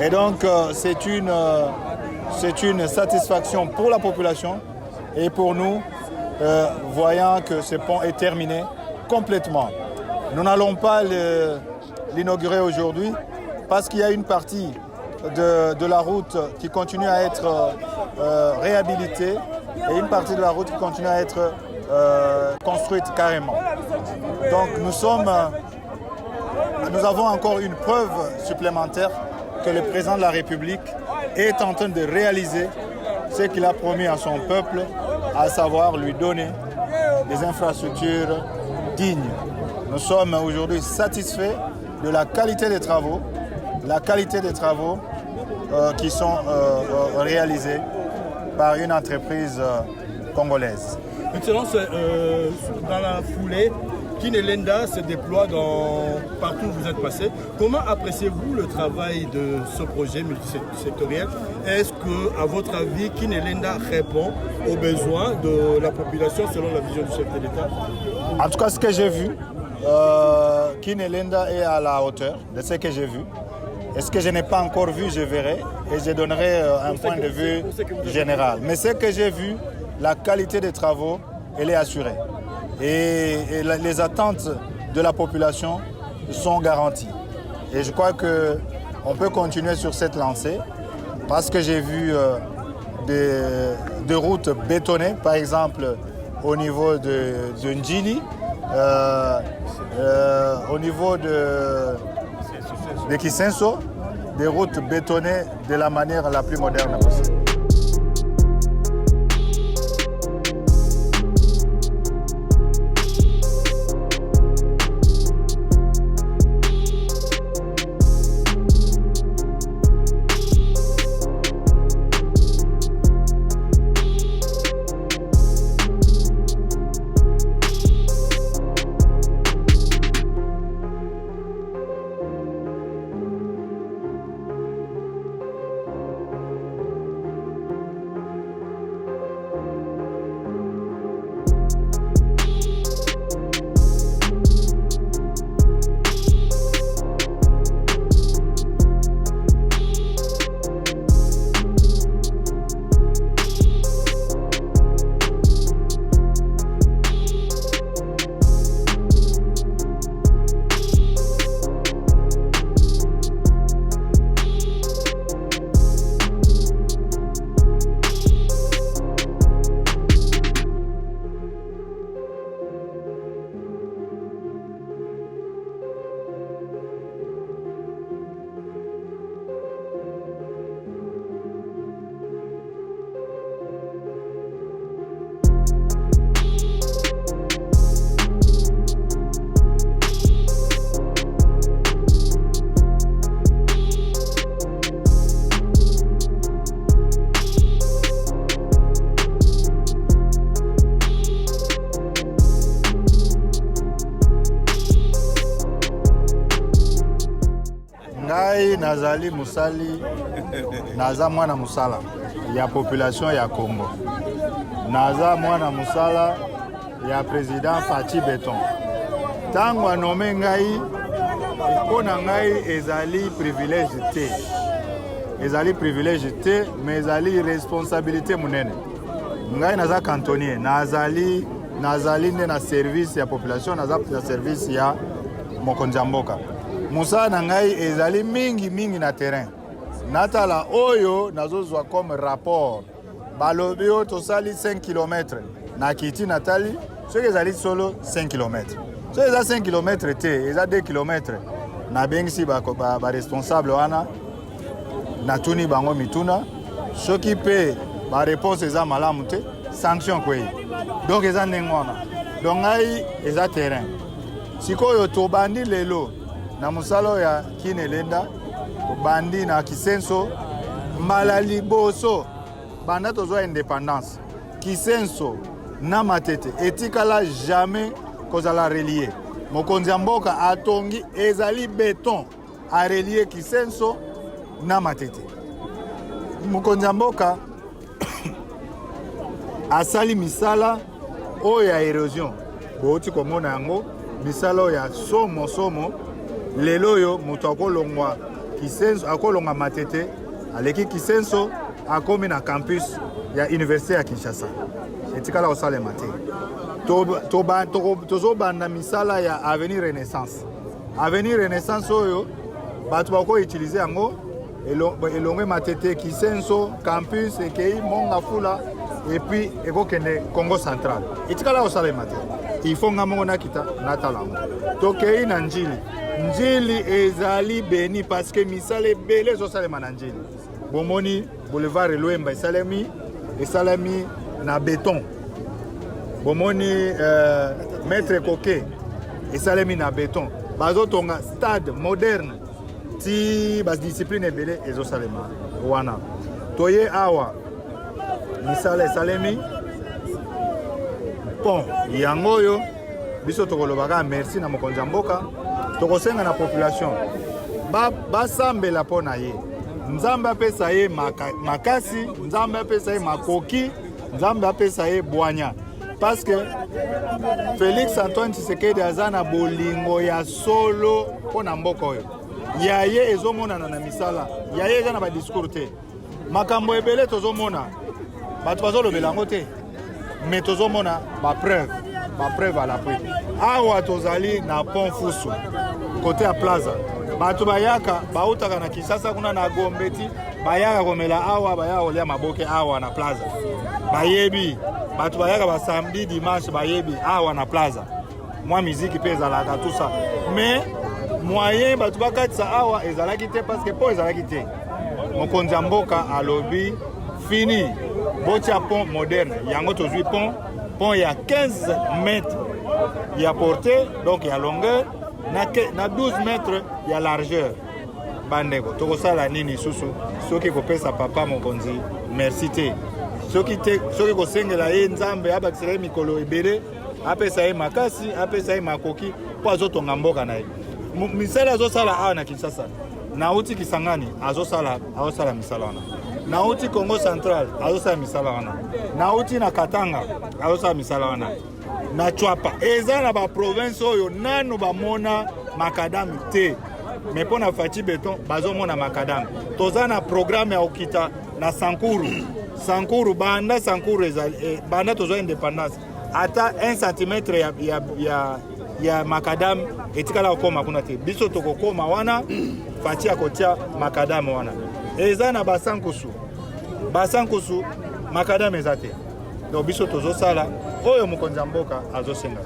Et donc c'est une satisfaction pour la population et pour nous, voyant que ce pont est terminé complètement. Nous n'allons pas l'inaugurer aujourd'hui parce qu'il y a une partie de la route qui continue à être réhabilitée et une partie de la route qui continue à être construite carrément. Donc nous avons encore une preuve supplémentaire que le président de la République est en train de réaliser ce qu'il a promis à son peuple, à savoir lui donner des infrastructures dignes. Nous sommes aujourd'hui satisfaits de la qualité des travaux, qui sont réalisés par une entreprise congolaise. Excellence, dans la foulée, Kinelenda se déploie partout où vous êtes passé. Comment appréciez-vous le travail de ce projet multisectoriel? Est-ce que, à votre avis, Kinelenda répond aux besoins de la population selon la vision du chef de l'État? En tout cas, ce que j'ai vu, Kinelenda est à la hauteur de ce que j'ai vu. Et ce que je n'ai pas encore vu, je verrai et je donnerai un point de vue général. Mais ce que j'ai vu, la qualité des travaux, elle est assurée. Et les attentes de la population sont garanties. Et je crois qu'on peut continuer sur cette lancée parce que j'ai vu des routes bétonnées, par exemple au niveau de Njili, au niveau de Kisenso, des routes bétonnées de la manière la plus moderne possible. Nazali Musali, naza mwana musala ya population ya Congo. Naza mwana musala ya président Fachi Beton. Tango anome ngai, mpona ngai ezali privilège te. Ezali privilège te, mais ezali responsabilité munene. Ngai naza cantonnier, nazali nde na service ya population, naza na service ya mokonzi ya mboka. Musa na ngai ezali mingi na terrain. Natala oyo nazozwa comme rapport. Balobi oyo tosali 5 km. Na kiti natali, soki ezali solo 5 km. Soki eza 5 km te, eza 2 km. Na bengisi ba responsable wana. Natuni bango mituna. Soki pe ba réponse eza malamu te, sanction kwei. Donc eza ndengwana. Donc ngai eza terrain. Sikoyo tobandi lelo na musalo ya Kinelenda, bandi na Kisenso, mbala liboso, banda tozwa indépendance. Kisenso na Matete, etikala jamais kozala relié. Mokonzi ya mboka atongi ezali béton a relié Kisenso na Matete. Mokonzi ya mboka asali misala oyo ya érosion. Boti komona yango, misala ya somo lelo oyo moto akolongwa Kisenso akolonga Matete aleki Kisenso akomi na campus ya université ya Kinshasa etikala osalema te tozobanda misala ya Avenir Renaissance oyo bato bakoutilize yango elongwe Matete Kisenso campus ekei monga fula et puis ekokende Congo central etikala osalema te il faut nga mongo nakita natala yango tokei na njili ezali beni parce que misala ebele ezosalema na njili bomoni boulevard Lwemba esalemi na béton bomoni maître Koke esalemi na béton bazotonga stade moderne ti badiscipline ebele ezosalema wana toye awa misala esalemi pont yango oyo biso tokolobaka merci na mokonzi ya mboka tokosenga na population basambela mpo na ye nzambe apesa ye makasi nzambe apesa ye makoki nzambe apesa ye bwanya parce que Félix Antoine Tshisekedi aza na bolingo ya solo mpo na mboka oyo yaye ezomonana na misala yaye eza na badiscours te makambo ebele tozomona bato bazolobela yango te mais tozomona bapreuve à l'appui awa tozali na pont Fusu côté ya plaza bato bayaka bautaka na Kinshasa kuna na Gombe ti bayaka komela awa bayaka kolia maboke awa na plaza bayebi bato bayaka ba samedi dimanche bayebi awa na plaza mwa miziki pe ezalaka tout ça mais moyen bato bakatisa awa ezalaki te parce que po ezalaki te mokonzi ya mboka alobi fini botia pont moderne yango tozwi pont ya 15 mètres ya portée donc ya longueur na 12 mètres ya largeur bandeko tokosala nini susu soki kopesa papa mokonzi merci te soki kosengela ye nzambe abakisela ye mikolo ebele apesa ye makasi apesa ye makoki mpo azotonga mboka na ye misala azosala awa na Kinshasa nauti Kisangani azosala misala wana nauti Congo central azosala misala wana nauti na Katanga azosala misala wana na Chwapa eza na baprovince oyo nano bamona makadam te mais mpo na Fachi Beton bazomona makadam toza na programme ya okita na Sankuru banda Sankuru banda tozwa indépendance ata 1 cm ya makadam etikala okoma kuna te biso tokokoma wana Fachi akotia makadam wana eza na basankusu makadam eza te donc biso tozosala oyo mokonzi ya mboka azosenga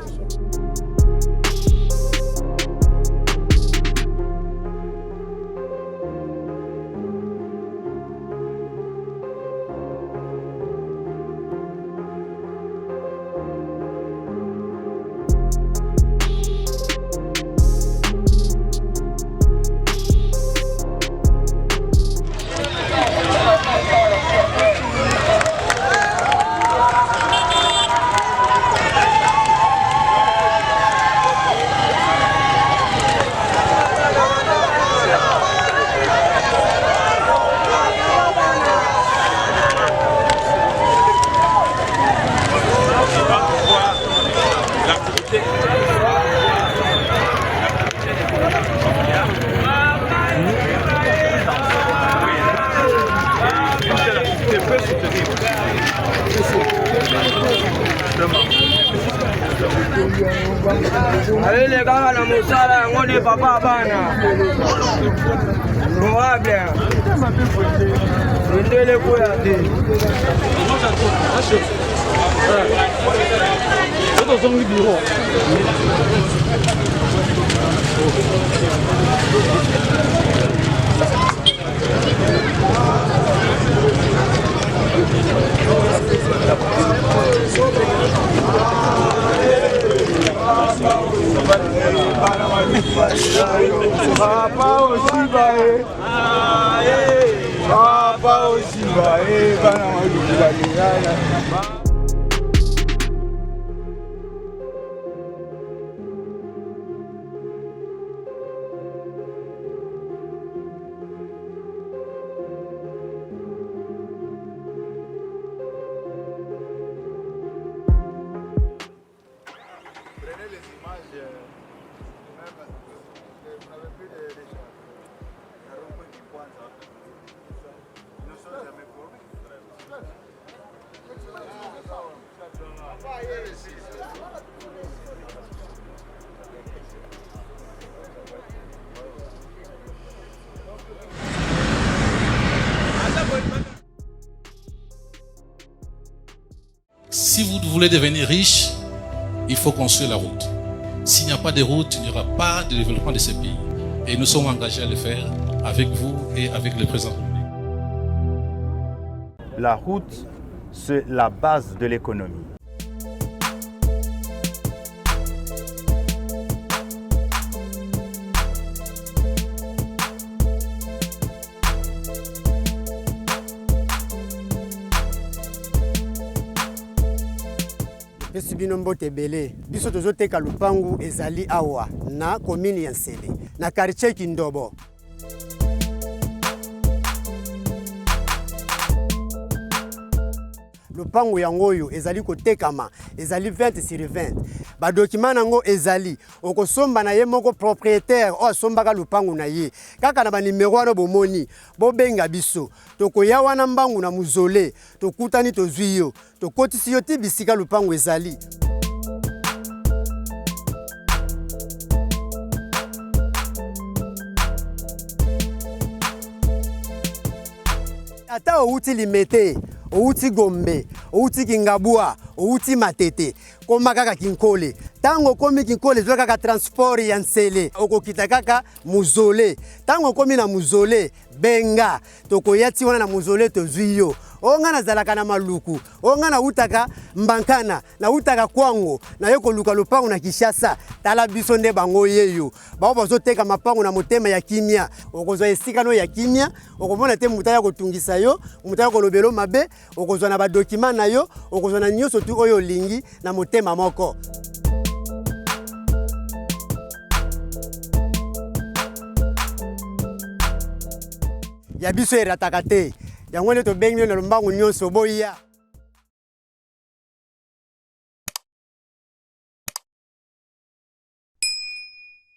Alele kaka na mosala yango de papa bana honorable ndele koya te tozongi biro Papa Oshibae, Papa Oshibae, bana walikubalingana. Si vous voulez devenir riche, il faut construire la route. S'il n'y a pas de route, il n'y aura pas de développement de ces pays. Et nous sommes engagés à le faire avec vous et avec le président. La route, c'est la base de l'économie. Biso bino mbote belé biso tozoteka lupangu ezali awa na commune ya Nsele na quartier Kindobo. Lupangu yango oyo ezali kotekama ezali 20 sur 20. Ba document nango ezali okosomba na ye moko propriétaire o asombaka lupangu na ye kaka na ba numéro wana bomoni bobenga biso tokoya wana mbangu na muzole tokutani tozwi yo tokotisi yo ti bisika lupangu ezali. Ata outi limete, outi Gombe, outi Kingabua, outi Matete, koma kaka Kinkole. Tango komi Kinkole zwa kaka transport ya Nsele, okokita kaka muzole. Tango komi na muzole, benga, tokoyati wana na muzole tozwi yo. Onga na zalaka na maluku, onga na utaka Mbankana, na utaka Kwango, na yoko luka lupangu na Kishasa, tala biso nde bango yeyo. Bao bazoteka mapangu na motema ya kimia, okozwa esika no ya kimia, okomona te mutaya kotungisa yo, mutaya kolobelo mabe, okozwa na ba document na yo, okozwa na nyoso tu oyo lingi na motema moko. Ya biso erataka te. Yango le to bengi na lombangu nyonso boya.